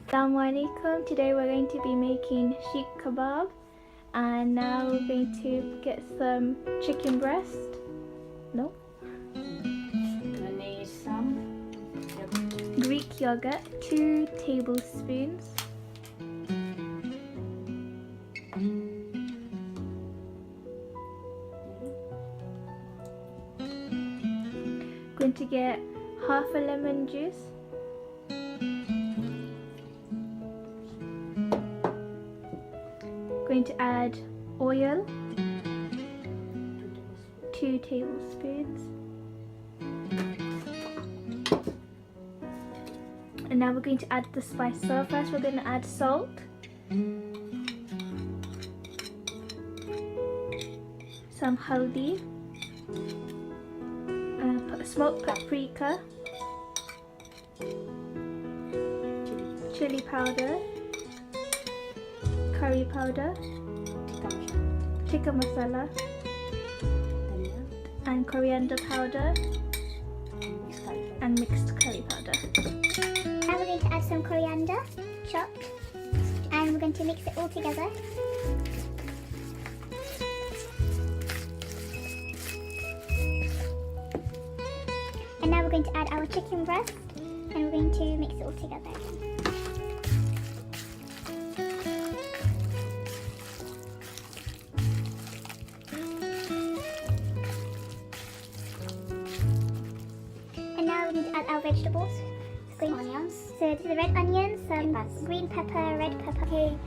Assalamualaikum. Today we're going to be making shish kebab, and now we're going to get some chicken breast. No. I need some Greek yogurt, 2 tablespoons. Going to get half a lemon juice. Going to add oil, 2 tablespoons. And now we're going to add the spice. So first we're going to add salt, some haldi, smoked paprika, chili powder, curry powder, tikka masala, and coriander powder, and mixed curry powder. Now we're going to add some coriander, chopped, and we're going to mix it all together. And now we're going to add our chicken breast, and we're going to mix it all together again. And now we're going to add our vegetables. onions. So this is the red onions, some green pepper, red pepper. Okay,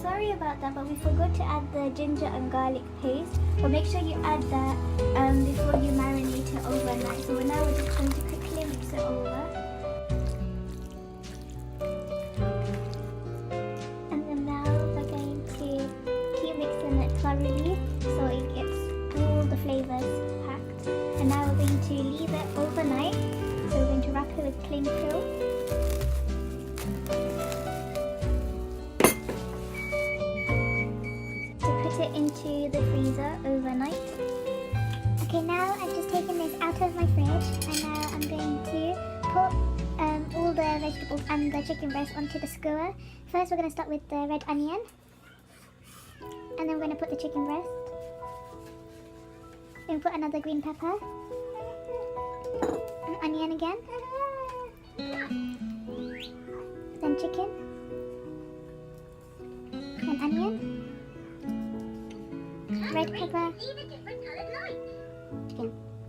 sorry about that, but we forgot to add the ginger and garlic paste. But make sure you add that before you marinate it overnight. So now we're just going to quickly mix it over. And then now we're going to keep mixing it thoroughly so it gets all the flavors packed. And now we're going to leave it overnight. So we're going to wrap it with cling film. It into the freezer overnight. Okay, now I've just taken this out of my fridge, and now I'm going to put all the vegetables and the chicken breast onto the skewer. First we're going to start with the red onion, and then we're going to put the chicken breast. Then put another green pepper, an onion again, then chicken, then onion, red pepper,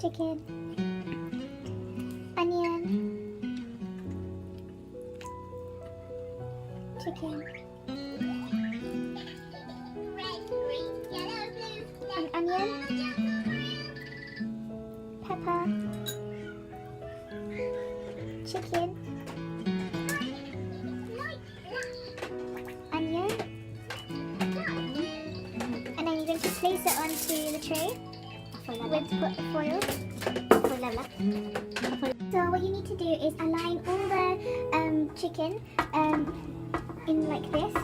chicken, onion, chicken, and onion, pepper, chicken, onion, and then you're going to place it onto the tray with foil. So what you need to do is align all the chicken in like this,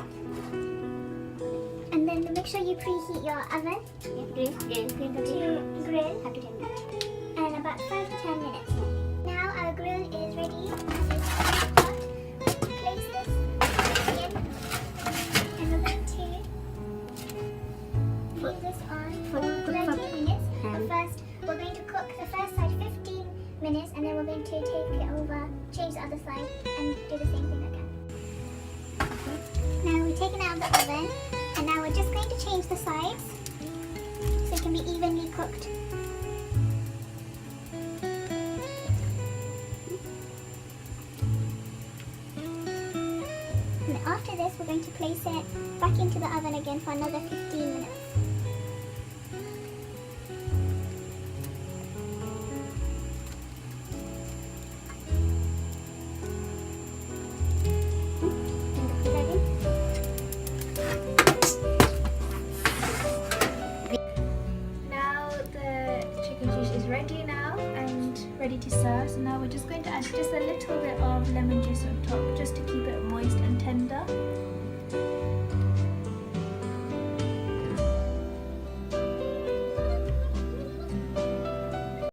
and then make sure you preheat your oven to grill and about 5 to 10 minutes. Now our grill is ready. Place this in, and we're going to leave this on for 20 minutes. But first we're going to cook the first side 15 minutes, and then we're going to take it over, change the other side, and do the same thing again. Now we've taken it out of the oven, and now we're just going to change the sides so it can be evenly cooked. And after this, we're going to place it back into the oven again for another 15 minutes. Now the chicken juice is ready now and ready to serve. So now we're just going to add just a little bit of lemon juice on top, just to keep it moist and tender.